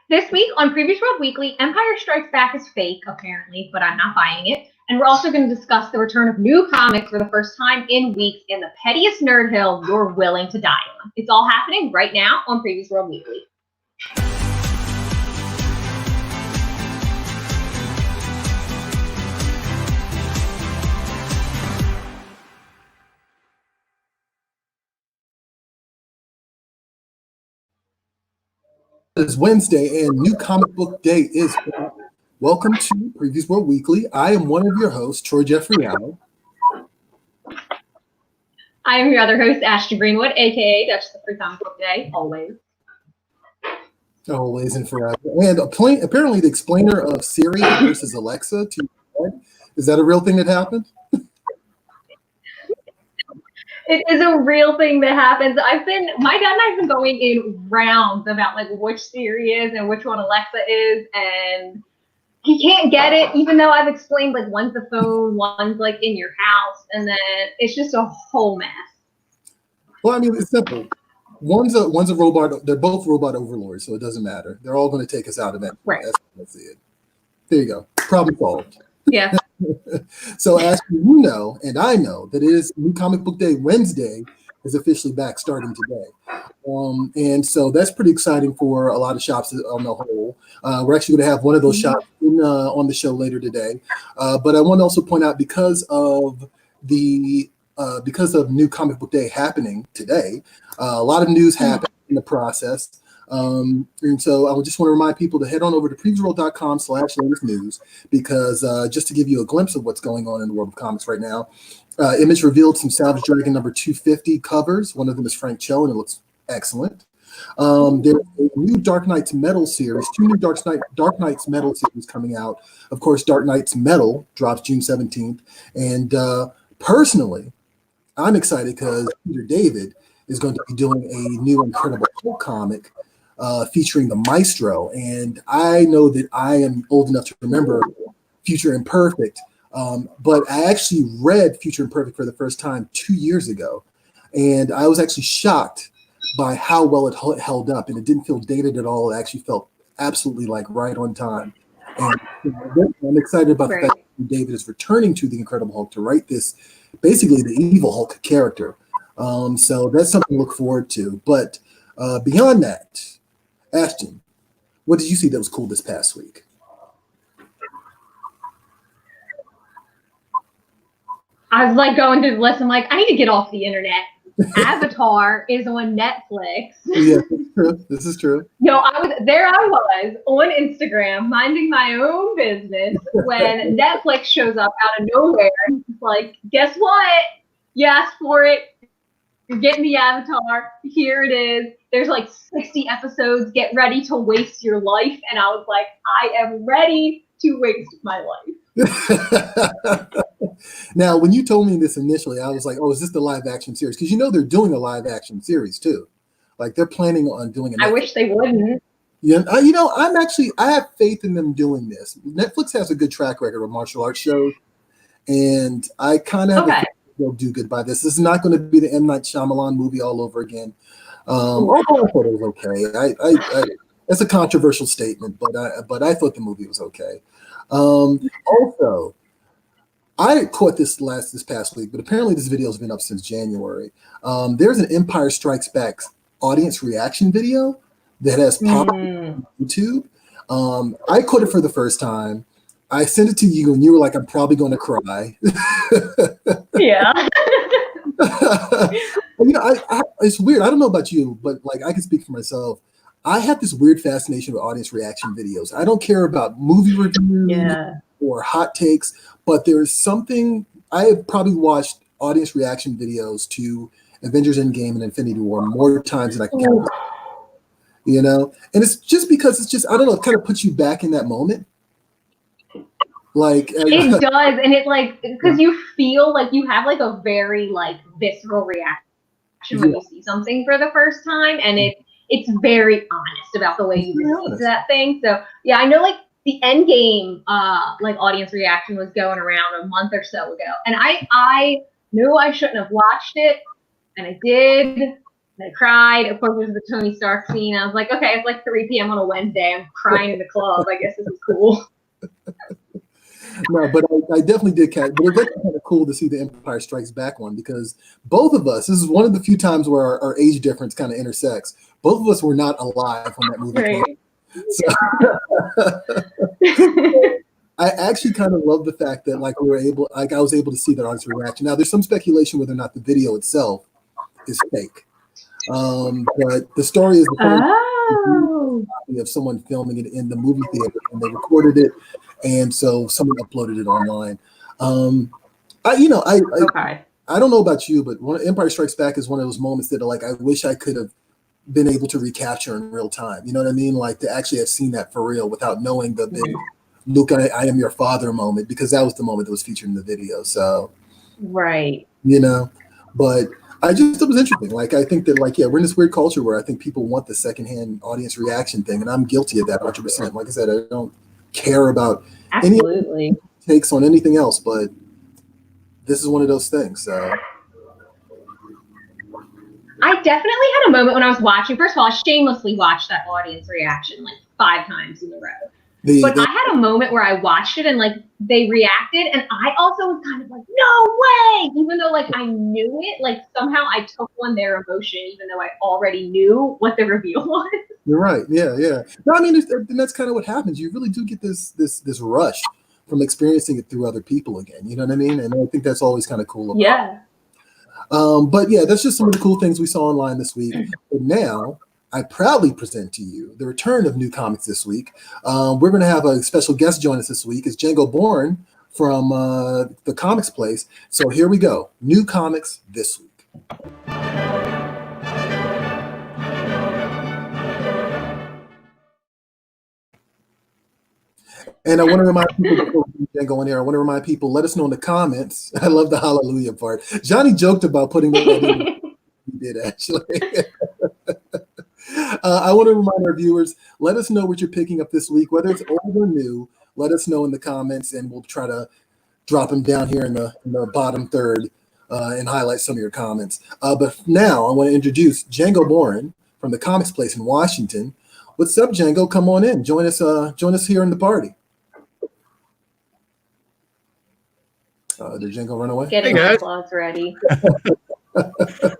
This week on Previous World Weekly, Empire Strikes Back is fake, apparently, but I'm not buying it. And we're also going to discuss the return of new comics for the first time in weeks in the pettiest nerd hill you're willing to die on. It's all happening right now on Previous World Weekly. It's Wednesday and New Comic Book Day is back. Welcome to Previous World Weekly. I am one of your hosts, Troy Jeffrey Allen. I am your other host, Ashton Greenwood, aka Dutch the Free Comic Book Day, always. Always and forever. And apparently the explainer of Siri versus Alexa is that a real thing that happened? It is a real thing that happens. My dad and I have been going in rounds about like which Siri is and which one Alexa is, and he can't get it, even though I've explained like one's the phone, one's like in your house, and then it's just a whole mess. Well, I mean, it's simple. One's a robot. They're both robot overlords, so it doesn't matter. They're all going to take us out eventually. Right. That's it. There you go. Problem solved. Yeah. So as you know, and I know, that it is New Comic Book Day. Wednesday is officially back starting today. And so that's pretty exciting for a lot of shops on the whole. We're actually going to have one of those shops on the show later today. But I want to also point out, because of New Comic Book Day happening today, a lot of news happened in the process. And so I would just want to remind people to head on over to PREVIEWSworld.com/latest news, because just to give you a glimpse of what's going on in the world of comics right now, Image revealed some Savage Dragon number 250 covers. One of them is Frank Cho, and it looks excellent. There's a new Dark Knight's Metal series, two new Dark Knight's Metal series coming out. Of course, Dark Knight's Metal drops June 17th. And personally, I'm excited because Peter David is going to be doing a new Incredible Hulk comic featuring the Maestro. And I know that I am old enough to remember Future Imperfect, but I actually read Future Imperfect for the first time 2 years ago. And I was actually shocked by how well it held up, and it didn't feel dated at all. It actually felt absolutely like right on time. And I'm excited about the fact that David is returning to the Incredible Hulk to write this, basically the evil Hulk character. So that's something to look forward to. But beyond that, Ashton, what did you see that was cool this past week? I was like going through the list. I'm like, I need to get off the internet. Avatar is on Netflix. Yeah, this is true. This is true. Yo, I was on Instagram minding my own business when Netflix shows up out of nowhere. It's like, guess what? You asked for it. You're getting the Avatar. Here it is. There's like 60 episodes. Get ready to waste your life. And I was like, I am ready to waste my life. Now, when you told me this initially, I was like, oh, is this the live action series? Because you know they're doing a live action series too. Like they're planning on doing it. I wish they wouldn't. Yeah, I have faith in them doing this. Netflix has a good track record of martial arts shows, and I kind of have a feeling they'll do good by this. This is not going to be the M. Night Shyamalan movie all over again. Although I thought it was okay. It's a controversial statement, but I thought the movie was okay. Also, I caught this past week, but apparently this video has been up since January. There's an Empire Strikes Back audience reaction video that has popped on YouTube. I caught it for the first time. I sent it to you, and you were like, "I'm probably going to cry." Yeah. It's weird. I don't know about you, but like I can speak for myself. I have this weird fascination with audience reaction videos. I don't care about movie reviews or hot takes, but there's something. I have probably watched audience reaction videos to Avengers Endgame and Infinity War more times than I can count. And it's just because it's just, I don't know, it kind of puts you back in that moment. Like it does, and it like, because you feel like you have like a very like visceral reaction when you see something for the first time, and it's very honest about the way you receive that thing. So yeah, I know like the Endgame like audience reaction was going around a month or so ago, and I knew I shouldn't have watched it, and I did, And I cried. Of course, there's the Tony Stark scene. I was like, okay, it's like 3 p.m. on a Wednesday. I'm crying in the club. I guess this is cool. No, but I definitely did catch. But it was kind of cool to see the Empire Strikes Back one because both of us. This is one of the few times where our age difference kind of intersects. Both of us were not alive when that movie came. So I actually kind of love the fact that like I was able to see that audience reaction. Now there's some speculation whether or not the video itself is fake. But the story is of someone filming it in the movie theater and they recorded it, and so someone uploaded it online. I don't know about you, but Empire Strikes Back is one of those moments that like I wish I could have been able to recapture in real time. You know what I mean? Like to actually have seen that for real without knowing the big Luke, I am your father moment, because that was the moment that was featured in the video. So right, you know, but I just thought it was interesting. Like I think that like we're in this weird culture where I think people want the secondhand audience reaction thing, and I'm guilty of that 100%. Like I said, I don't care about any takes on anything else, but this is one of those things. So I definitely had a moment when I was watching. First of all, I shamelessly watched that audience reaction like 5 times in a row. But I had a moment where I watched it and like they reacted, and I also was kind of like, no way! Even though like I knew it, like somehow I took on their emotion, even though I already knew what the reveal was. You're right. Yeah. No, I mean, and that's kind of what happens. You really do get this rush from experiencing it through other people again. You know what I mean? And I think that's always kind of cool. But yeah, that's just some of the cool things we saw online this week. But now I proudly present to you the return of new comics this week. We're going to have a special guest join us this week. It's Django Borin from the Comics Place. So here we go. New comics this week. And I want to remind people before Django in here, I want to remind people, let us know in the comments. I love the hallelujah part. Johnny joked about putting that in. He did actually. I want to remind our viewers, let us know what you're picking up this week, whether it's old or new. Let us know in the comments, and we'll try to drop them down here in the bottom third and highlight some of your comments. But now I want to introduce Django Borin from the Comics Place in Washington. What's up, Django? Come on in. Join us here in the party. Did Django run away? Getting my claws ready.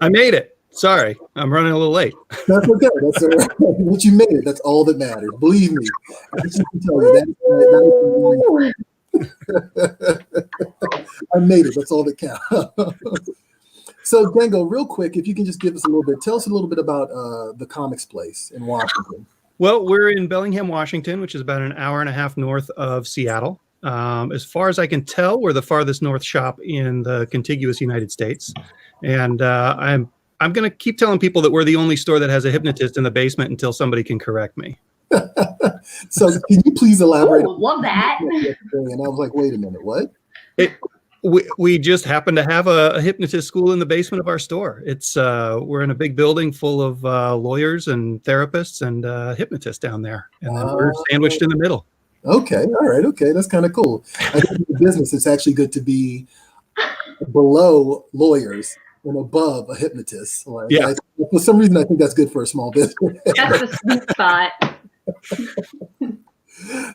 I made it. Sorry, I'm running a little late. That's okay. That's all right. What you made it. That's all that matters. Believe me. I just can tell you I made it. That's all that counts. So, Django, real quick, if you can just give us a little bit, tell us a little bit about the Comics Place in Washington. Well, we're in Bellingham, Washington, which is about an hour and a half north of Seattle. As far as I can tell, we're the farthest north shop in the contiguous United States. And I'm going to keep telling people that we're the only store that has a hypnotist in the basement until somebody can correct me. So can you please elaborate? Love that. And I was like, wait a minute, what? We just happen to have a hypnotist school in the basement of our store. It's we're in a big building full of lawyers and therapists and hypnotists down there. And then we're sandwiched in the middle. Okay. All right. Okay. That's kind of cool. I think in the business, it's actually good to be below lawyers and above a hypnotist. Like, yeah. For some reason, I think that's good for a small business. That's the sweet spot.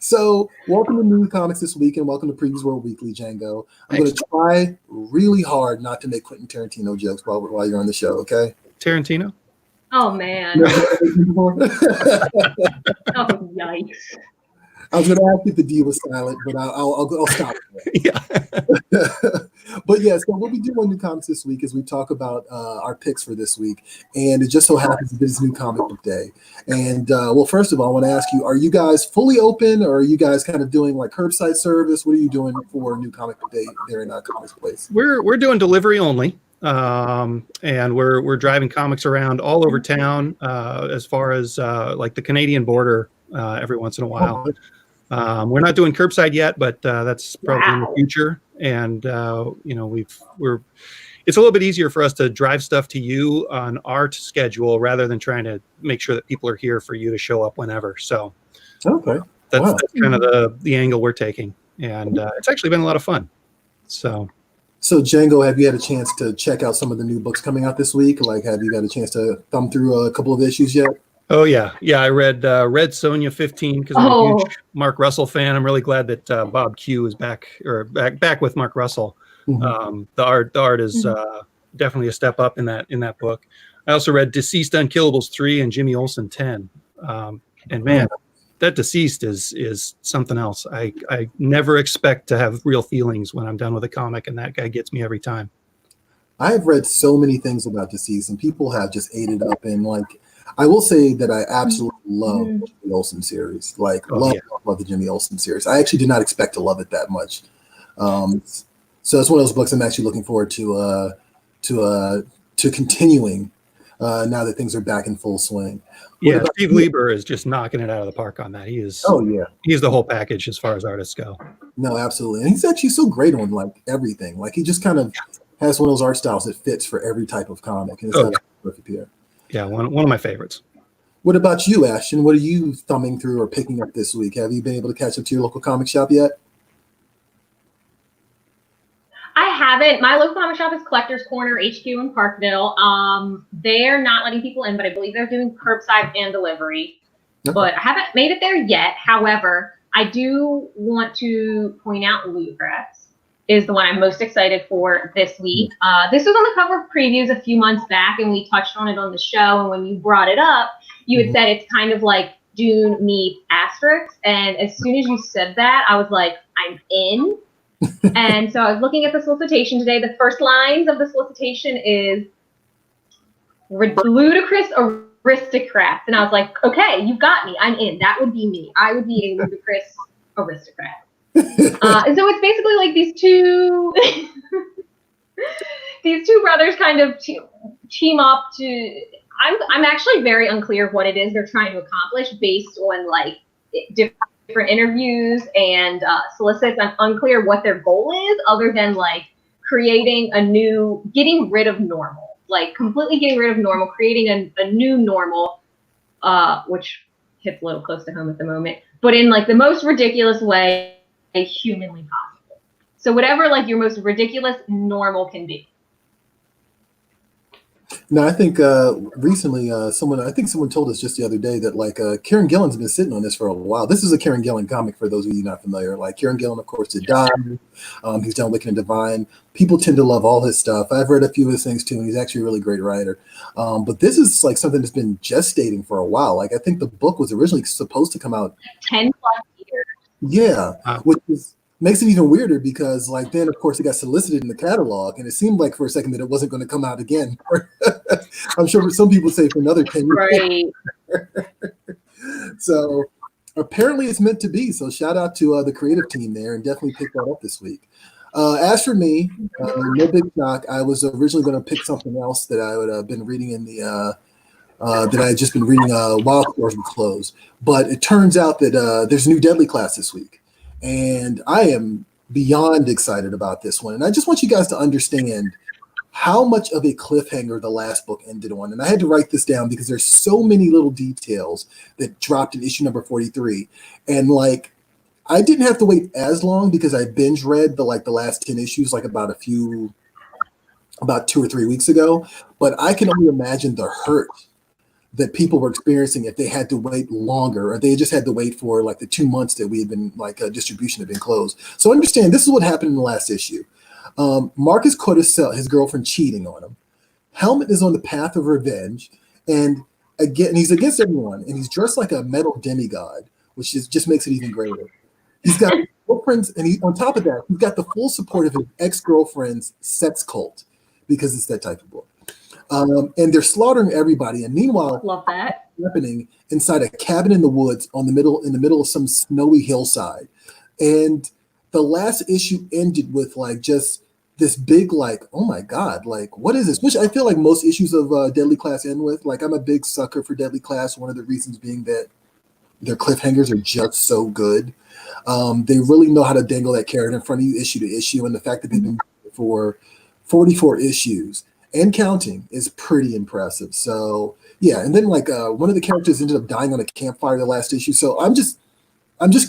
So, welcome to New Comics this week, and welcome to PREVIEWSworld Weekly, Django. I'm going to try really hard not to make Quentin Tarantino jokes while you're on the show, okay? Tarantino? Oh, man. Oh, yikes. I was going to ask if the D was silent, but I'll stop. Yeah. But yeah, so what we do on New Comics this week is we talk about our picks for this week, and it just so happens that this is New Comic Book Day. And well, first of all, I want to ask you: are you guys fully open, or are you guys kind of doing like curbside service? What are you doing for New Comic Book Day there in our Comics Place? We're doing delivery only, and we're driving comics around all over town, as far as like the Canadian border every once in a while. We're not doing curbside yet, but that's probably in the future. And you know, it's a little bit easier for us to drive stuff to you on our schedule rather than trying to make sure that people are here for you to show up whenever. So okay, that's kind of the angle we're taking, and it's actually been a lot of fun. So So Django, have you had a chance to check out some of the new books coming out this week? Like, have you got a chance to thumb through a couple of issues yet? Oh yeah, yeah. I read Sonia 15 because I'm a huge Mark Russell fan. I'm really glad that Bob Q is back with Mark Russell. Mm-hmm. The art is definitely a step up in that book. I also read Deceased Unkillables 3 and Jimmy Olsen 10. And man, that Deceased is something else. I never expect to have real feelings when I'm done with a comic, and that guy gets me every time. I've read so many things about Deceased, and people have just ate it up. And like, I will say that I absolutely love the Jimmy Olsen series. Like, love the Jimmy Olsen series. I actually did not expect to love it that much. So it's one of those books I'm actually looking forward to continuing now that things are back in full swing. Yeah, Steve Lieber is just knocking it out of the park on that. He is. Oh yeah, he's the whole package as far as artists go. No, absolutely, and he's actually so great on like everything. Like, he just kind of has one of those art styles that fits for every type of comic, and it's perfect here. Yeah, one of my favorites. What about you, Ashton? What are you thumbing through or picking up this week? Have you been able to catch up to your local comic shop yet? I haven't. My local comic shop is Collector's Corner HQ in Parkville. They're not letting people in, but I believe they're doing curbside and delivery. Okay. But I haven't made it there yet. However, I do want to point out Ludicrous is the one I'm most excited for this week. This was on the cover of Previews a few months back, and we touched on it on the show. And when you brought it up, you had said it's kind of like Dune meets Asterix. And as soon as you said that, I was like, I'm in. And so I was looking at the solicitation today. The first lines of the solicitation is ludicrous aristocrats. And I was like, okay, you've got me. I'm in. That would be me. I would be a ludicrous aristocrat. And so it's basically like these two brothers kind of team up to. I'm actually very unclear what it is they're trying to accomplish based on like different interviews and solicits. I'm unclear what their goal is, other than like getting rid of normal, like completely getting rid of normal, creating a new normal, which hits a little close to home at the moment, but in like the most ridiculous way humanly possible. So whatever like your most ridiculous normal can be. No, I think recently someone told us just the other day that like Kieran Gillen's been sitting on this for a while. This is a Kieran Gillen comic for those of you not familiar. Like, Kieran Gillen, of course, did Die. He's done Wicked and Divine. People tend to love all his stuff. I've read a few of his things too, and he's actually a really great writer. But this is like something that's been gestating for a while. Like, I think the book was originally supposed to come out 10 plus years. Yeah, which makes it even weirder because, like, then of course it got solicited in the catalog, and it seemed like for a second that it wasn't going to come out again. I'm sure for some people say for another 10 years. Right. So apparently it's meant to be. So shout out to the creative team there, and definitely pick that up this week. As for me, no big shock. I was originally going to pick something else that I would have been reading in the that I had just been reading while stores were closed. But it turns out that there's a new Deadly class this week. And I am beyond excited about this one. And I just want you guys to understand how much of a cliffhanger the last book ended on. And I had to write this down because there's so many little details that dropped in issue number 43. And like, I didn't have to wait as long because I binge read the last 10 issues, like about 2 or 3 weeks ago. But I can only imagine the hurt that people were experiencing if they had to wait longer, or they just had to wait for like the 2 months that we had been distribution had been closed. So understand, this is what happened in the last issue. Marcus caught his girlfriend cheating on him. Helmet is on the path of revenge, and again, he's against everyone, and he's dressed like a metal demigod, which just makes it even greater. He's got girlfriends, and on top of that, he's got the full support of his ex-girlfriend's sex cult, because it's that type of book. And they're slaughtering everybody. And meanwhile, love that happening inside a cabin in the woods in the middle of some snowy hillside. And the last issue ended with like just this big like, oh my God, like what is this? Which I feel like most issues of Deadly Class end with. Like, I'm a big sucker for Deadly Class. One of the reasons being that their cliffhangers are just so good. They really know how to dangle that carrot in front of you issue to issue, and the fact that they've been for 44 issues and counting is pretty impressive. So yeah, and then like one of the characters ended up dying on a campfire the last issue. So I'm just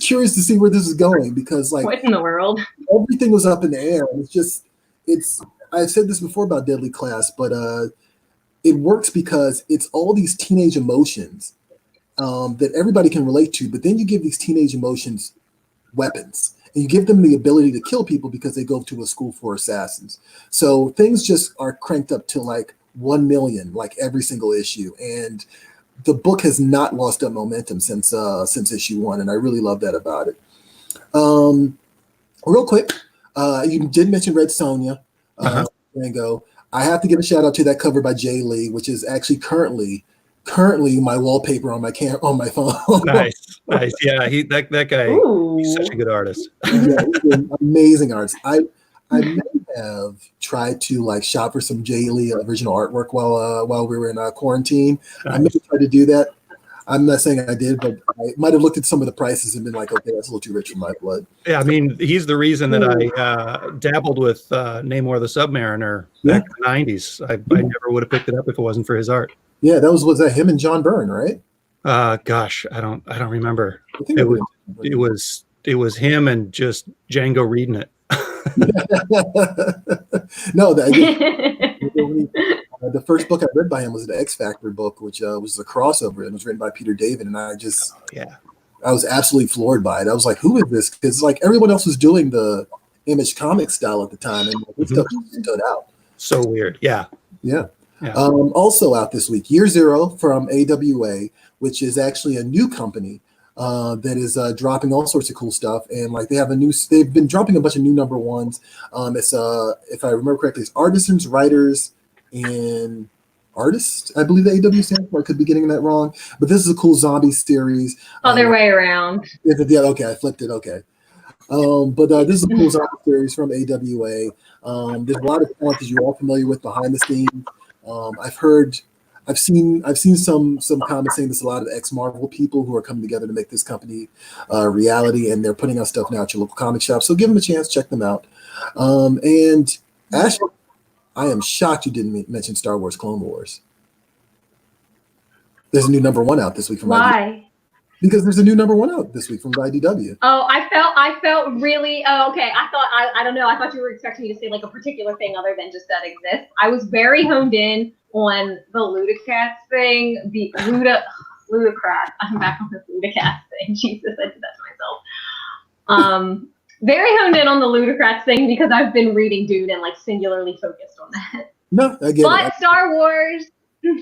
curious to see where this is going, because like, what in the world? Everything was up in the air. I've said this before about Deadly Class, but it works because it's all these teenage emotions that everybody can relate to, but then you give these teenage emotions weapons, and you give them the ability to kill people because they go to a school for assassins. So things just are cranked up to like 1 million, like every single issue, and the book has not lost that momentum since issue 1, and I really love that about it. Real quick, you did mention Red Sonja, Django. I have to give a shout out to that cover by Jay Lee, which is actually currently my wallpaper on my phone. Nice. Yeah, that guy. Ooh. He's such a good artist. Yeah, he's an amazing artist. I may have tried to like shop for some Jay Lee original artwork while we were in quarantine. Nice. I may have tried to do that. I'm not saying I did, but I might have looked at some of the prices and been like, okay, that's a little too rich for my blood. Yeah, I mean, he's the reason that I dabbled with Namor the Submariner back in the 90s. I never would have picked it up if it wasn't for his art. Yeah, was that him and John Byrne, right? Gosh, I don't remember. I think It was him and just Django reading it. No, the first book I read by him was the X Factor book, which was a crossover, and it was written by Peter David, and I was absolutely floored by it. I was like, who is this? Because like everyone else was doing the Image comic style at the time, and this stuff stood out. So weird. Yeah. Also out this week, Year Zero from AWA, which is actually a new company that is dropping all sorts of cool stuff, and like they've been dropping a bunch of new number ones. It's if I remember correctly, it's Artisans, Writers, and Artists. I believe the AW stands for. I could be getting that wrong, but this is a cool zombie series. Other way around. Yeah, okay, I flipped it. Okay. But this is a cool zombie series from AWA. There's a lot of talent that you're all familiar with behind the scenes. I've seen some comments saying there's a lot of ex-Marvel people who are coming together to make this company reality, and they're putting out stuff now at your local comic shop. So give them a chance, check them out. And Ashton, I am shocked you didn't mention Star Wars Clone Wars. There's a new number 1 out this week from Why? Because there's a new number 1 out this week from IDW. Oh, I felt really. Oh, okay. I don't know. I thought you were expecting me to say like a particular thing other than just that exists. I was very honed in on the Ludacats thing. The Ludacrat. I'm back on the Ludacats thing. Jesus, I did that to myself. Very honed in on the Ludacrats thing because I've been reading Dude and like singularly focused on that. No, I get it. But Star Wars. Here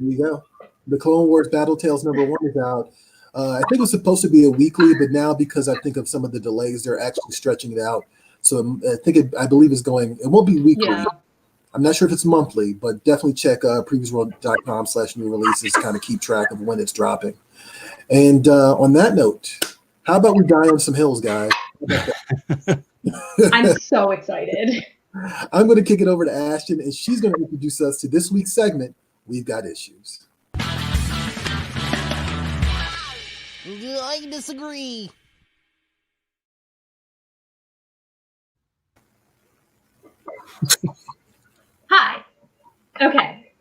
you go. The Clone Wars Battle Tales number 1 is out. I think it was supposed to be a weekly, but now because I think of some of the delays, they're actually stretching it out. So I believe it's going. It won't be weekly. Yeah. I'm not sure if it's monthly, but definitely check PREVIEWSworld.com/new releases. Kind of keep track of when it's dropping. And on that note, how about we die on some hills, guys? I'm so excited. I'm going to kick it over to Ashton, and she's going to introduce us to this week's segment, We've Got Issues. I disagree. Hi. Okay.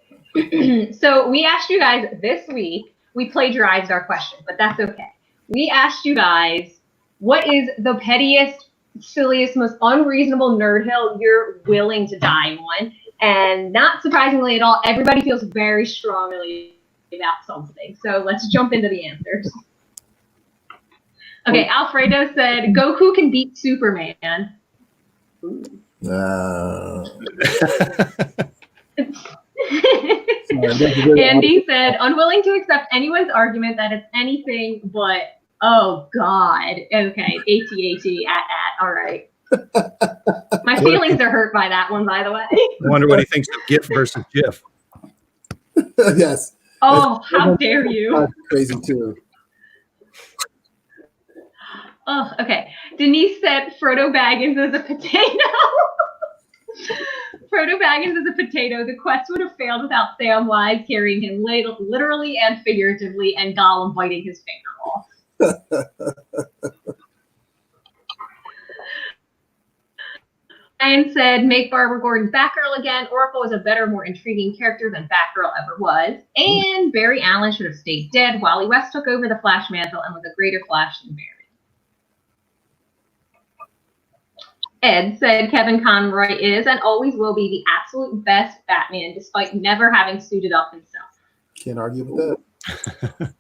So we asked you guys this week, we plagiarized our question, but that's okay. We asked you guys, what is the pettiest, silliest, most unreasonable nerd hill you're willing to die on? And not surprisingly at all, everybody feels very strongly about something. So let's jump into the answers. Okay, Alfredo said, Goku can beat Superman. Andy said, unwilling to accept anyone's argument that it's anything but, oh, God. Okay, AT, all right. My feelings are hurt by that one, by the way. I wonder what he thinks of GIF versus GIF. Yes. Oh, how dare you. Crazy, too. Oh, okay. Denise said Frodo Baggins is a potato. Frodo Baggins is a potato. The quest would have failed without Samwise carrying him literally and figuratively, and Gollum biting his finger off. Ryan said, make Barbara Gordon Batgirl again. Oracle is a better, more intriguing character than Batgirl ever was. And Barry Allen should have stayed dead. Wally West took over the Flash mantle and was a greater Flash than Barry. Ed said Kevin Conroy is and always will be the absolute best Batman, despite never having suited up himself. Can't argue with that.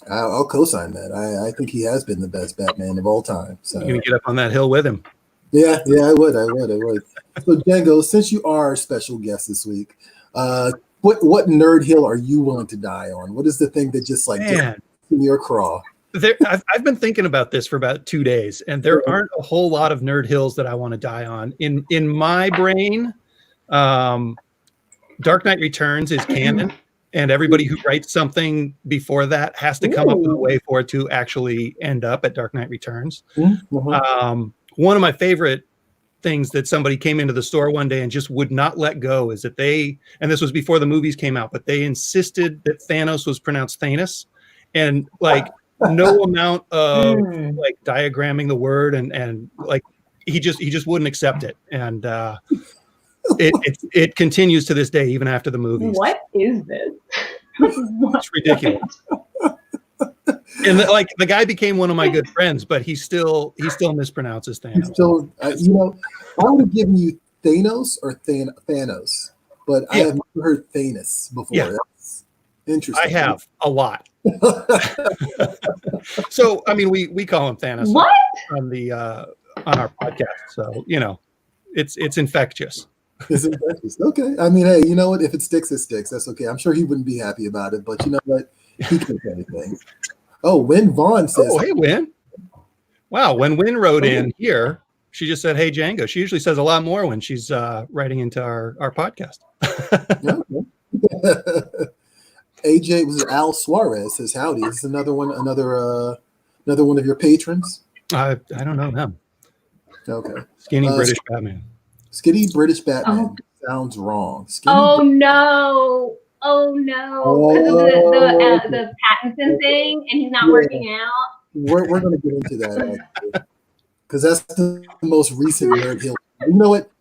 I'll co-sign that. I think he has been the best Batman of all time. So You're gonna get up on that hill with him. Yeah, I would. So Django, since you are our special guest this week, what nerd hill are you willing to die on? What is the thing that just in your craw? I've been thinking about this for about 2 days, and there aren't a whole lot of nerd hills that I want to die on. In my brain, Dark Knight Returns is canon, and everybody who writes something before that has to come up with a way for it to actually end up at Dark Knight Returns. One of my favorite things that somebody came into the store one day and just would not let go is that and this was before the movies came out, but they insisted that Thanos was pronounced Thanos, and no amount of diagramming the word and he just wouldn't accept it, and it continues to this day even after the movies. What is this? It's ridiculous. And the guy became one of my good friends, but he still mispronounces Thanos. I would have given you Thanos or Thanos, but I have never heard Thanos before. Yeah. That's interesting. I have a lot. So I mean, we call him Thanos on our podcast. So it's infectious. It's infectious. Okay. I mean, hey, you know what? If it sticks, it sticks. That's okay. I'm sure he wouldn't be happy about it, but you know what? He can say anything. Oh, Win Vaughn says. Oh, hey, Win. Wow, when Win wrote in here, she just said, "Hey, Django." She usually says a lot more when she's writing into our podcast. AJ was Al Suarez says, "Howdy." This is another one of your patrons. I don't know them. Okay. Skinny British Batman. Skinny British Batman sounds wrong. No. Because of the Pattinson thing, and he's not working out. We're going to get into that because that's the most recent nerd hill. You know what?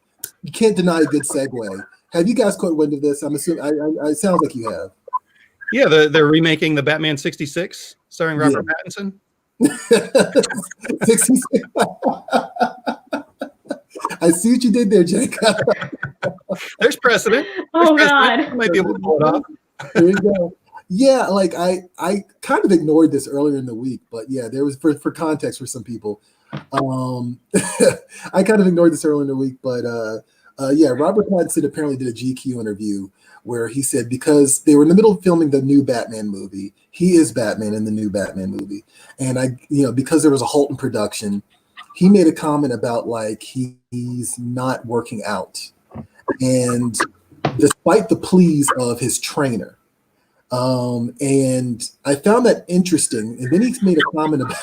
You can't deny a good segue. Have you guys caught wind of this? I'm assuming. It sounds like you have. Yeah, they're remaking the Batman 66 starring Robert Pattinson. 66. I see what you did there, Jake. There's precedent. God. You might be able to pull it off. There you go. Yeah, I kind of ignored this earlier in the week, but yeah, there was for context for some people. I kind of ignored this earlier in the week, but Robert Pattinson apparently did a GQ interview where he said because they were in the middle of filming the new Batman movie, he is Batman in the new Batman movie, and because there was a halt in production, he made a comment about he's not working out, and despite the pleas of his trainer. And I found that interesting. And then he made a comment about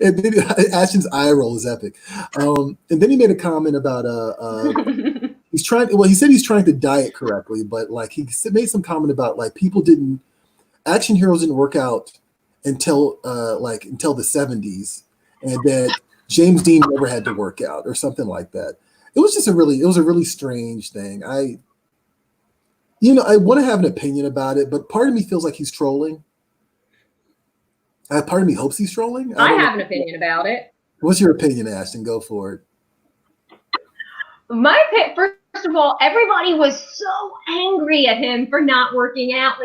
and then Ashton's eye roll is epic. And then he made a comment about he said he's trying to diet correctly, but he made some comment about action heroes didn't work out until the 70s, and that James Dean never had to work out or something like that. It was just a really strange thing. I want to have an opinion about it, but part of me feels like he's trolling. Part of me hopes he's trolling. I have an opinion about it. What's your opinion, Ashton? Go for it. First of all, everybody was so angry at him for not working out,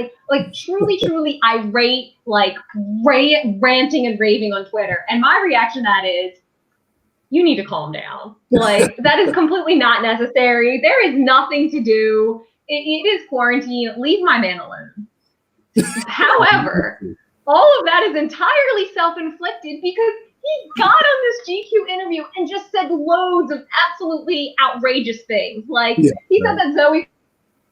truly irate, ranting and raving on Twitter. And my reaction to that is, you need to calm down. That is completely not necessary. There is nothing to do. It is quarantine. Leave my man alone. However, all of that is entirely self-inflicted because he got on this GQ interview and just said loads of absolutely outrageous things. He said that Zoe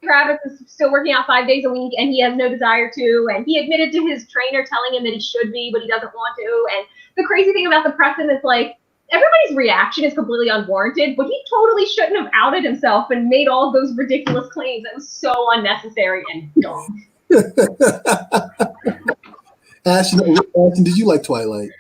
Kravitz is still working out 5 days a week and he has no desire to. And he admitted to his trainer telling him that he should be, but he doesn't want to. And the crazy thing about the precedent is everybody's reaction is completely unwarranted, but he totally shouldn't have outed himself and made all those ridiculous claims. That was so unnecessary and dumb. Ashton, did you like Twilight?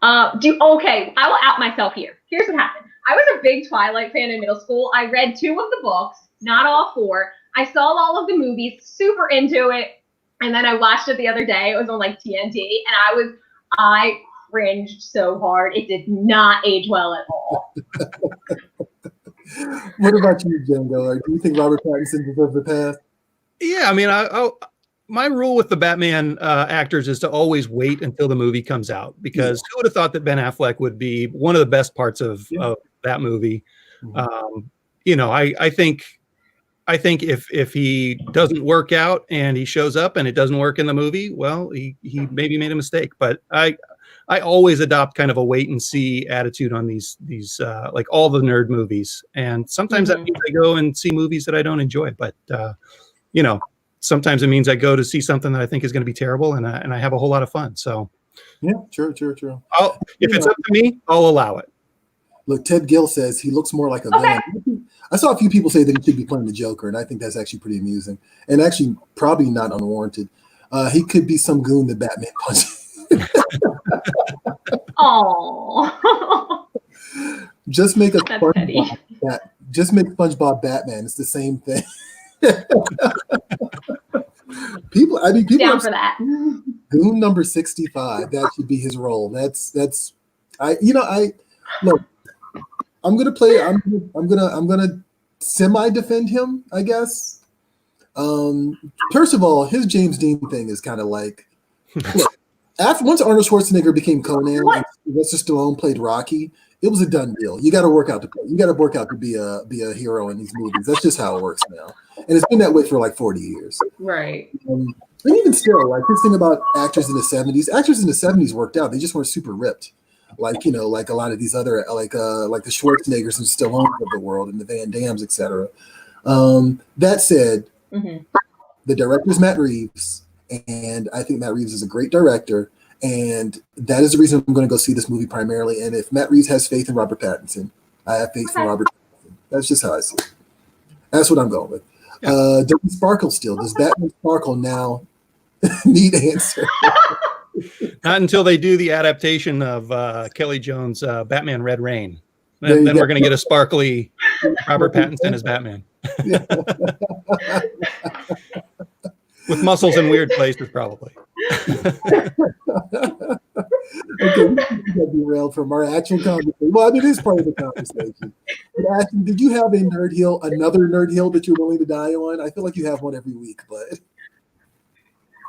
Okay, I will out myself here. Here's what happened. I was a big Twilight fan in middle school. I read 2 of the books, not all 4. I saw all of the movies, super into it, and then I watched it the other day. It was on TNT, and I cringed so hard. It did not age well at all. What about you, Django? Do you think Robert Pattinson deserves a pass? Yeah, I mean, my rule with the Batman actors is to always wait until the movie comes out, because who would have thought that Ben Affleck would be one of the best parts of that movie? You know, I think if he doesn't work out and he shows up and it doesn't work in the movie, well, he maybe made a mistake. But I always adopt kind of a wait and see attitude on these like all the nerd movies, and sometimes that means I go and see movies that I don't enjoy, but you know, sometimes it means I go to see something that I think is going to be terrible, and I have a whole lot of fun. So yeah, true. If it's up to me, I'll allow it. Look, Ted Gill says he looks more like a villain. I saw a few people say that he should be playing the Joker, and I think that's actually pretty amusing, and actually probably not unwarranted. He could be some goon that Batman punches. Oh, Just make a SpongeBob just make SpongeBob Batman. It's the same thing. people down are for that. Goon number 65. That should be his role. That's look. I'm gonna semi defend him, I guess. First of all, his James Dean thing is kind of like, look, once Arnold Schwarzenegger became Conan and Sylvester Stallone played Rocky, it was a done deal. You got to work out to be a hero in these movies. That's just how it works now, and it's been that way for like 40 years. Right. And even still, like this thing about actors in the 70s. Actors in the 70s worked out. They just weren't super ripped, like like a lot of these other like the Schwarzeneggers and Stallones of the world and the Van Dams, etc. That said, the director is Matt Reeves, and I think Matt Reeves is a great director. And that is the reason I'm going to go see this movie primarily. And if Matt Reeves has faith in Robert Pattinson, I have faith in Robert Pattinson. That's just how I see it. That's what I'm going with. Does he sparkle still? Does Batman sparkle now? Need answer. Not until they do the adaptation of Kelly Jones' Batman Red Rain. Then we're going to get a sparkly Robert Pattinson as Batman. With muscles in weird places, probably. Okay, we got derailed from our actual conversation. Well, I mean, it is part of the conversation. But Ashton, did you have another nerd hill that you're willing to die on? I feel like you have one every week, but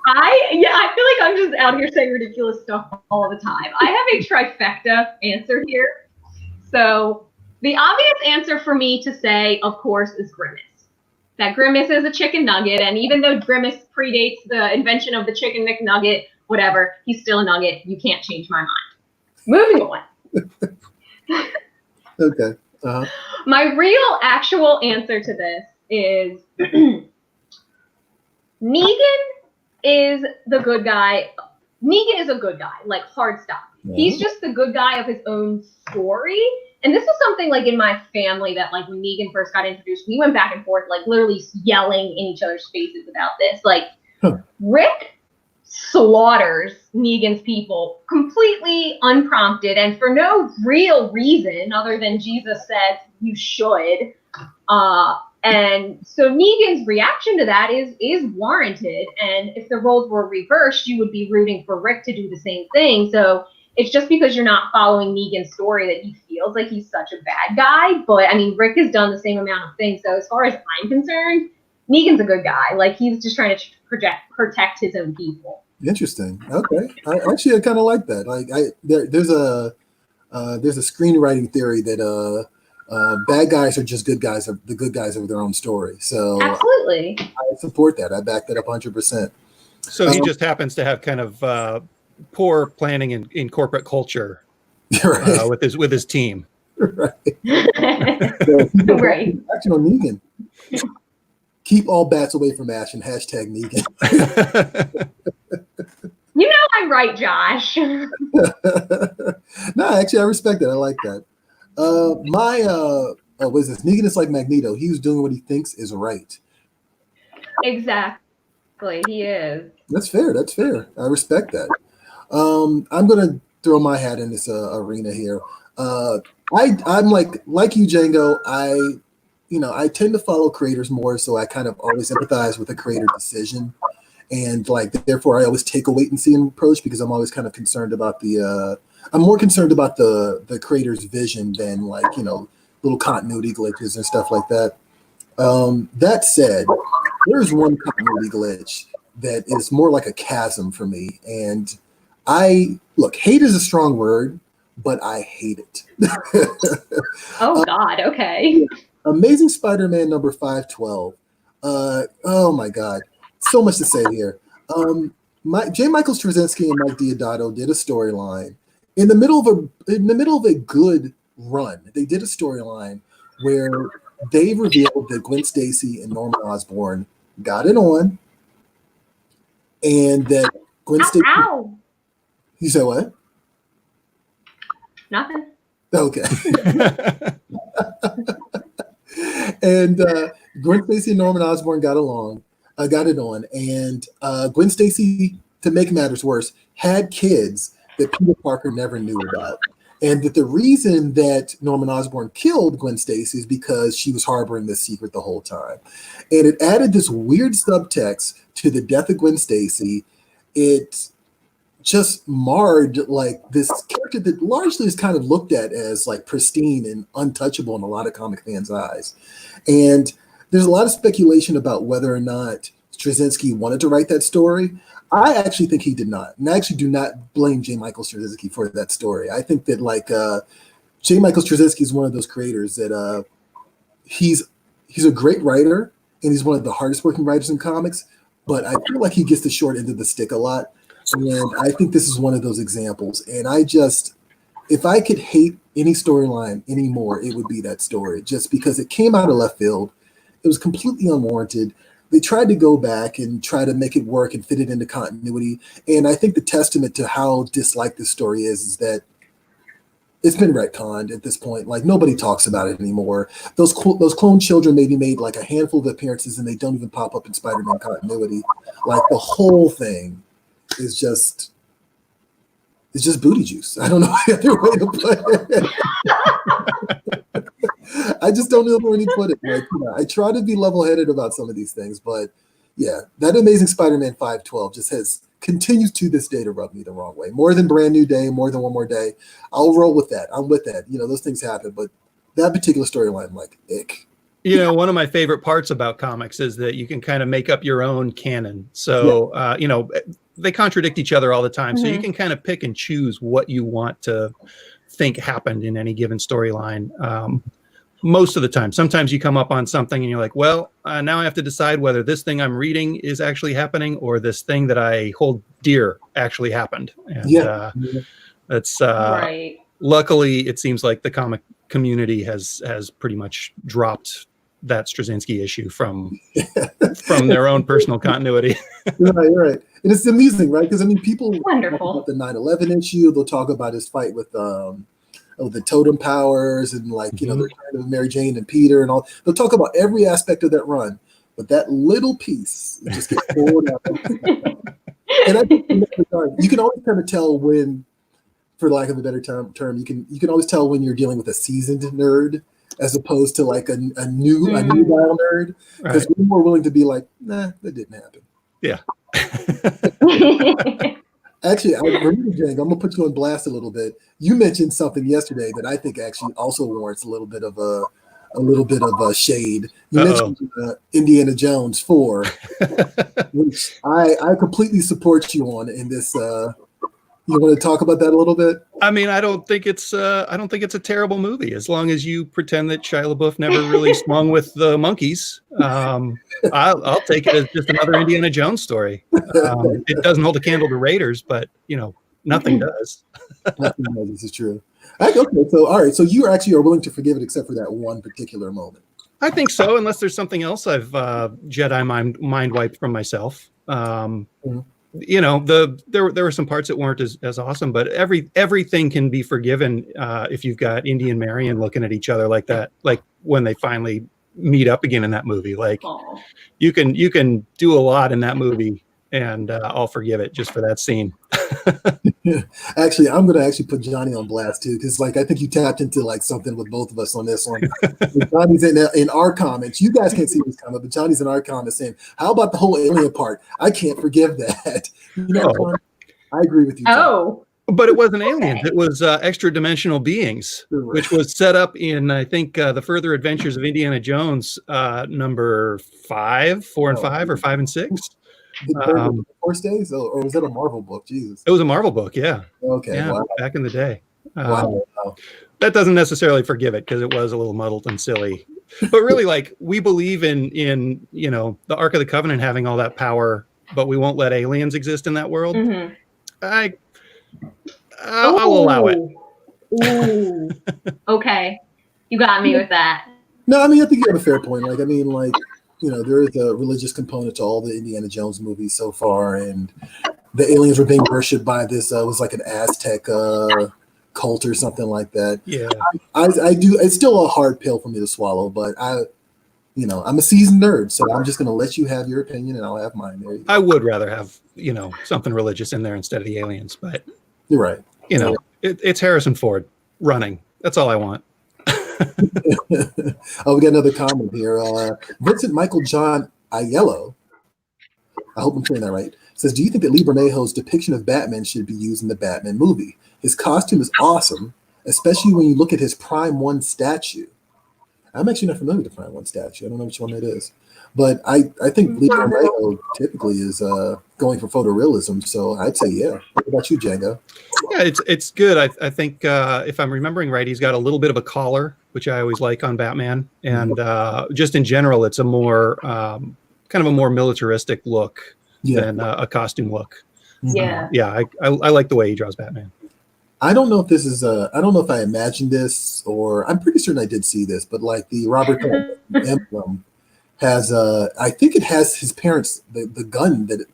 I feel like I'm just out here saying ridiculous stuff all the time. I have a trifecta answer here. So the obvious answer for me to say, of course, is Grimace. That Grimace is a chicken nugget, and even though Grimace predates the invention of the chicken McNugget, whatever, he's still a nugget. You can't change my mind. Moving on. Okay. My real actual answer to this is Negan is the good guy. Negan is a good guy, like hard stop. He's just the good guy of his own story. And this is something like in my family that like when Negan first got introduced, we went back and forth, like literally yelling in each other's faces about this. Like Rick slaughters Negan's people completely unprompted and for no real reason other than Jesus said you should. And so Negan's reaction to that is warranted. And if the roles were reversed, you would be rooting for Rick to do the same thing. So it's just because you're not following Negan's story that he feels like he's such a bad guy. But I mean, Rick has done the same amount of things. So as far as I'm concerned, Negan's a good guy. Like he's just trying to protect his own people. Interesting. Okay. I kind of like that. Like there's a screenwriting theory that bad guys are just good guys, the good guys of their own story. So absolutely, I support that. I back that up 100%. So he just happens to have kind of poor planning in corporate culture with his team. Right. Right. Action on Negan. Keep all bats away from Ashton. #Negan. You know I'm right, Josh. No, actually, I respect that. I like that. What is this? Negan is like Magneto. He's doing what he thinks is right. Exactly, he is. That's fair. I respect that. I'm gonna throw my hat in this arena here. I'm like you, Django. I tend to follow creators more, so I kind of always empathize with the creator decision, and like therefore I always take a wait and see approach because I'm always kind of concerned about the I'm more concerned about the creator's vision than like, you know, little continuity glitches and stuff like that. That said, there's one continuity glitch that is more like a chasm for me. And hate is a strong word, but I hate it. Oh God, okay. Amazing Spider-Man number 512. Oh my God, so much to say here. J. Michael Straczynski and Mike Deodato did a storyline in the middle of a good run. They did a storyline where they revealed that Gwen Stacy and Norman Osborn got it on, and that Gwen Stacy. Ow. You said what? Nothing. Okay. And Gwen Stacy and Norman Osborn got it on, and Gwen Stacy, to make matters worse, had kids that Peter Parker never knew about. And that the reason that Norman Osborn killed Gwen Stacy is because she was harboring this secret the whole time. And it added this weird subtext to the death of Gwen Stacy. It just marred like this character that largely is kind of looked at as like pristine and untouchable in a lot of comic fans' eyes. And there's a lot of speculation about whether or not Straczynski wanted to write that story. I actually think he did not. And I actually do not blame J. Michael Straczynski for that story. I think that like J. Michael Straczynski is one of those creators that he's a great writer, and he's one of the hardest working writers in comics, but I feel like he gets the short end of the stick a lot. And I think this is one of those examples. And if I could hate any storyline anymore, it would be that story, just because it came out of left field. It was completely unwarranted. They tried to go back and try to make it work and fit it into continuity. And I think the testament to how disliked this story is that it's been retconned at this point. Like, nobody talks about it anymore. Those clone children maybe made like a handful of appearances, and they don't even pop up in Spider-Man continuity. Like, the whole thing is just booty juice. I don't know the other way to put it. I just don't know where to put it. Like, I try to be level-headed about some of these things, but yeah, that Amazing Spider-Man 512 just continues to this day to rub me the wrong way. More than Brand New Day, more than One More Day. I'll roll with that. I'm with that. You know, those things happen, but that particular storyline, I'm like, ick. You know, one of my favorite parts about comics is that you can kind of make up your own canon. So, yeah. You know, they contradict each other all the time. Mm-hmm. So you can kind of pick and choose what you want to think happened in any given storyline. Most of the time. Sometimes you come up on something and you're like, well, now I have to decide whether this thing I'm reading is actually happening or this thing that I hold dear actually happened. And that's right. Luckily, it seems like the comic community has pretty much dropped that Straczynski issue from their own personal continuity. Right. And it's amusing, right? Because I mean, people Wonderful. Talk about the 9/11 issue. They'll talk about his fight with the totem powers and like, you know, the return of Mary Jane and Peter and all. They'll talk about every aspect of that run, but that little piece just gets pulled out. And I think you can always kind of tell when, for lack of a better term, you can always tell when you're dealing with a seasoned nerd as opposed to like a new dial nerd, because we're more willing to be like, nah, that didn't happen. Yeah. Actually, I remember, Django, I'm gonna put you on blast a little bit. You mentioned something yesterday that I think actually also warrants a little bit of a shade. You mentioned Indiana Jones 4, which I completely support you on in this. You want to talk about that a little bit? I mean, I don't think it's a terrible movie as long as you pretend that Shia LaBeouf never really swung with the monkeys. I'll take it as just another Indiana Jones story. It doesn't hold a candle to Raiders, but you know, nothing does. Nothing does. This is true. Okay, so all right, so you actually are willing to forgive it except for that one particular moment. I think so, unless there's something else I've Jedi mind wiped from myself. You know, there were some parts that weren't as awesome, but everything can be forgiven if you've got Indy and Marion looking at each other like that, like when they finally meet up again in that movie. Like, you can do a lot in that movie, and I'll forgive it just for that scene. Actually, I'm going to actually put Johnny on blast too, because like I think you tapped into like something with both of us on this one. Johnny's in our comments. You guys can't see this comment, but Johnny's in our comments saying, "How about the whole alien part? I can't forgive that." You know, I agree with you. Johnny. But it wasn't aliens. It was extra dimensional beings, which was set up in, I think, the Further Adventures of Indiana Jones, number 5, 4 and 5, or 5 and 6. Force Days, or was that a Marvel book? Jesus, it was a Marvel book. Yeah. Okay. Yeah. Wow. Back in the day. Wow. That doesn't necessarily forgive it because it was a little muddled and silly. But really, like, we believe in the Ark of the Covenant having all that power, but we won't let aliens exist in that world. Mm-hmm. I'll allow it. Ooh. Okay. You got me with that. No, I mean, I think you have a fair point. Like, I mean, like, there is a religious component to all the Indiana Jones movies so far, and the aliens were being worshipped by this was like an Aztec cult or something like that. Yeah. I do. It's still a hard pill for me to swallow, but I'm a seasoned nerd, so I'm just going to let you have your opinion and I'll have mine. There you go. I would rather have, something religious in there instead of the aliens, but you're right. It's Harrison Ford running. That's all I want. Oh, we got another comment here. Vincent Michael John Aiello, I hope I'm saying that right, says, do you think that Lee Bermejo's depiction of Batman should be used in the Batman movie? His costume is awesome, especially when you look at his Prime 1 statue. I'm actually not familiar with the Prime 1 statue. I don't know which one it is. But I think Lee Bermejo typically is going for photorealism, so I'd say yeah. What about you, Django? Yeah, it's good. I think if I'm remembering right, he's got a little bit of a collar, which I always like on Batman, and just in general, it's a more kind of a more militaristic look than a costume look. Yeah, I like the way he draws Batman. I don't know if this is I don't know if I imagined this, or I'm pretty certain I did see this, but like the Robert emblem has I think it has his parents, the gun that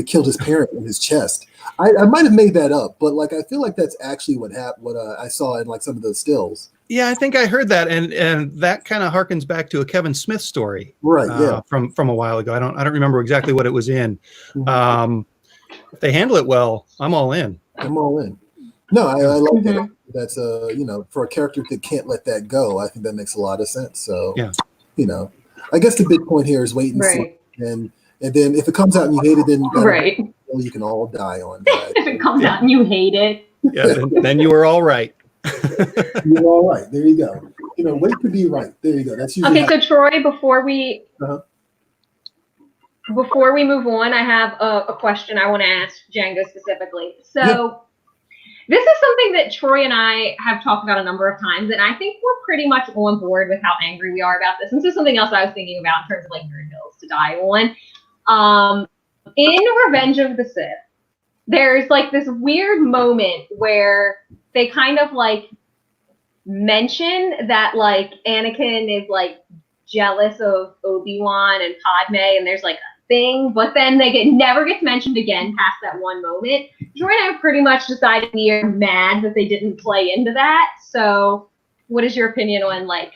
killed his parent in his chest. I might have made that up, but like I feel like that's actually what I saw in like some of those stills. Yeah, I think I heard that, and that kind of harkens back to a Kevin Smith story, right? Yeah, from a while ago. I don't remember exactly what it was in. If they handle it well, I'm all in. I'm all in. No, I like that. That's for a character that can't let that go. I think that makes a lot of sense. So yeah, I guess the big point here is wait and see, and then if it comes out and you hate it, then you can all die on that. If it comes out and you hate it, then you were all right. You're all right. There you go. Wait to be right. There you go. That's usually okay. So Troy, before we move on, I have a question I want to ask Django specifically. So. This is something that Troy and I have talked about a number of times, and I think we're pretty much on board with how angry we are about this. And this is something else I was thinking about in terms of like nerd bills to die on. In Revenge of the Sith, there's like this weird moment where they kind of like mention that like Anakin is like jealous of Obi-Wan and Padme, and there's like a thing, but then never gets mentioned again past that one moment. Troy and I have pretty much decided we are mad that they didn't play into that. So what is your opinion on like,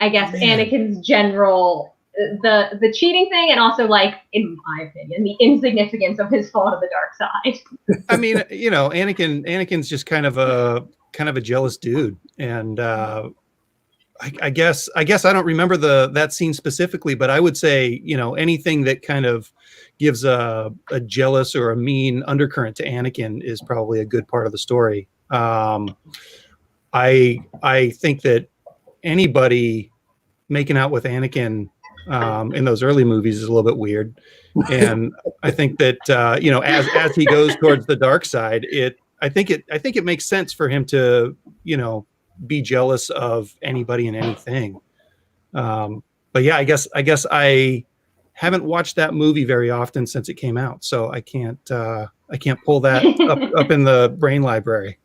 I guess, Anakin's general, the cheating thing, and also like, in my opinion, the insignificance of his fall to the dark side? I mean, Anakin's just kind of a jealous dude. And I guess I don't remember that scene specifically, but I would say, anything that kind of gives a jealous or a mean undercurrent to Anakin is probably a good part of the story. I think that anybody making out with Anakin in those early movies is a little bit weird, and I think that as he goes towards the dark side, I think it makes sense for him to be jealous of anybody and anything. But yeah, I guess I haven't watched that movie very often since it came out, so I can't pull that up in the brain library.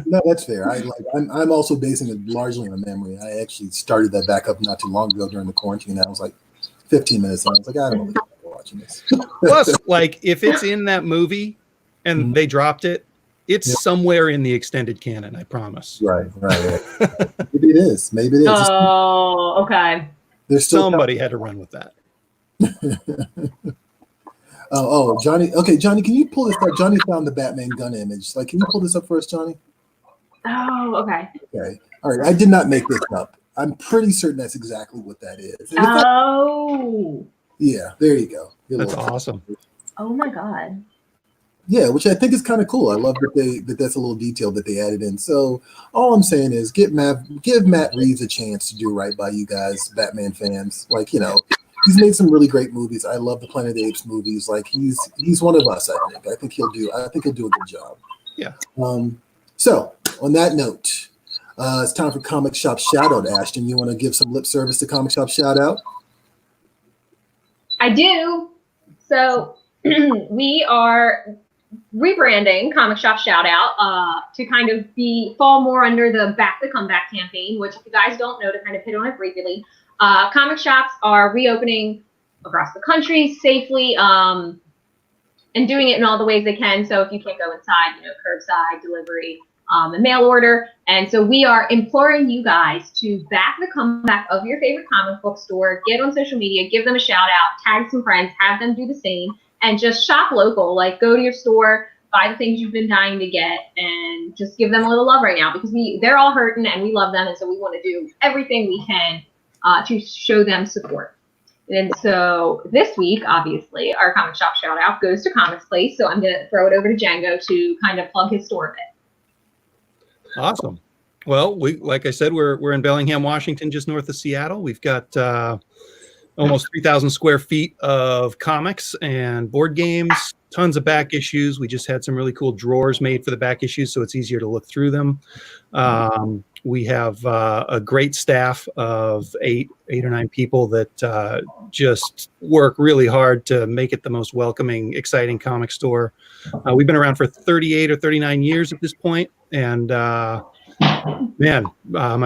No, that's fair. I'm also basing it largely on memory. I actually started that back up not too long ago during the quarantine. I was like 15 minutes and I was like, I don't really like watching this. Plus, like, if it's in that movie and they dropped it, it's somewhere in the extended canon, I promise. Right. Maybe it is. Oh, okay. There's somebody had to run with that. Oh, Johnny. Okay, Johnny, can you pull this up? Johnny found the Batman gun image. Like, can you pull this up for us, Johnny? Oh, okay. Okay. All right. I did not make this up. I'm pretty certain that's exactly what that is. Oh. Yeah, there you go. That's awesome. Oh my God. Yeah, which I think is kind of cool. I love that's a little detail that they added in. So all I'm saying is give Matt Reeves a chance to do right by you guys, Batman fans. Like, you know, he's made some really great movies. I love the Planet of the Apes movies. Like he's one of us, I think. I think he'll do a good job. Yeah. So on that note, it's time for Comic Shop shout out. Ashton, you want to give some lip service to Comic Shop shout out? I do. So we are rebranding Comic Shop Shout Out to kind of fall more under the Back the Comeback campaign, which if you guys don't know, to kind of hit on it briefly, comic shops are reopening across the country safely and doing it in all the ways they can. So if you can't go inside, you know, curbside delivery and mail order. And so we are imploring you guys to back the comeback of your favorite comic book store, get on social media, give them a shout out, tag some friends, have them do the same, and just shop local. Like, go to your store, buy the things you've been dying to get, and just give them a little love right now, because they're all hurting and we love them, and so we want to do everything we can to show them support. And so this week, obviously, our comic shop shout out goes to Comics Place. So I'm going to throw it over to Django to kind of plug his store a bit. Awesome. Well, like I said, we're in Bellingham, Washington, just north of Seattle. We've got almost 3,000 square feet of comics and board games, tons of back issues. We just had some really cool drawers made for the back issues, so it's easier to look through them. We have a great staff of eight or nine people that just work really hard to make it the most welcoming, exciting comic store. We've been around for 38 or 39 years at this point, and my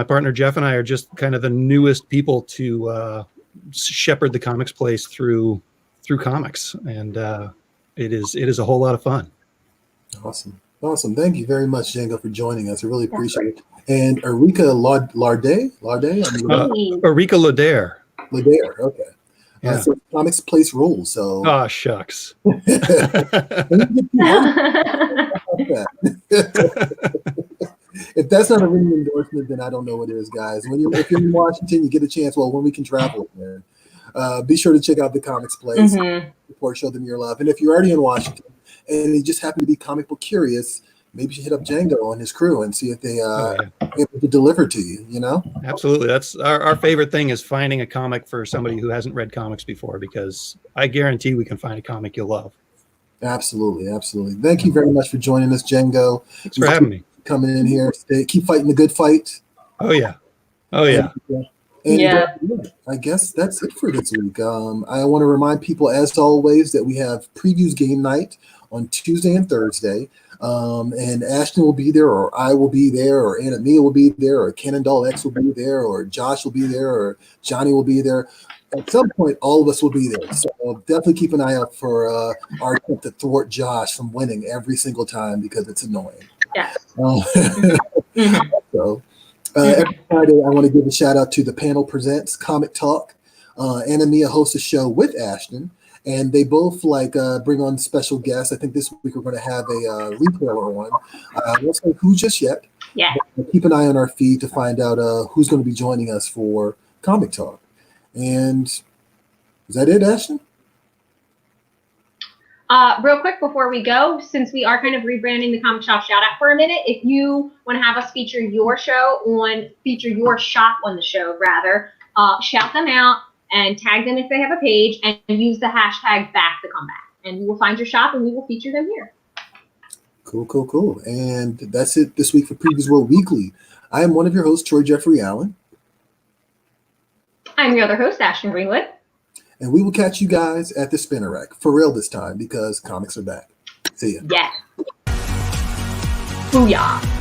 partner Jeff and I are just kind of the newest people to shepherd the Comics Place through comics, and it is a whole lot of fun. Awesome. Thank you very much, Django, for joining us. I really appreciate it. And Erika Larde? Erika Lauder. Okay. Yeah. So Comics Place rules. So. Oh, shucks. If that's not a ringing endorsement, then I don't know what it is, guys. If you're in Washington, you get a chance. Well, when we can travel, man, be sure to check out the Comics Place. Before show them your love. And if you're already in Washington and you just happen to be comic book curious, maybe you should hit up Django and his crew and see if they able to deliver to you. You know, absolutely. That's our favorite thing, is finding a comic for somebody who hasn't read comics before, because I guarantee we can find a comic you'll love. Absolutely. Thank you very much for joining us, Django. Thanks for having me. Coming in here, keep fighting the good fight. Oh yeah. And I guess that's it for this week. I want to remind people, as always, that we have previews game night on Tuesday and Thursday. And Ashton will be there, or I will be there, or Anna Mia will be there, or Cannon Doll X will be there, or Josh will be there, or Johnny will be there. At some point, all of us will be there. So definitely keep an eye out for our attempt to thwart Josh from winning every single time, because it's annoying. Yes. So every Friday, I want to give a shout out to the Panel Presents Comic Talk. Anna Mia hosts a show with Ashton, and they both bring on special guests. I think this week we're going to have a retailer on. I won't say who just yet. Yeah. But keep an eye on our feed to find out who's going to be joining us for Comic Talk. And is that it, Ashton? Real quick before we go, since we are kind of rebranding the Comic Shop shout out for a minute, if you want to have us feature your shop on the show, shout them out and tag them if they have a page, and use the hashtag #BackTheComeback, and we will find your shop and we will feature them here. Cool. And that's it this week for Previews World Weekly. I am one of your hosts, Troy Jeffrey Allen. I'm your other host, Ashton Greenwood. And we will catch you guys at the spinner rack, for real this time, because comics are back. See ya. Yeah. Booyah.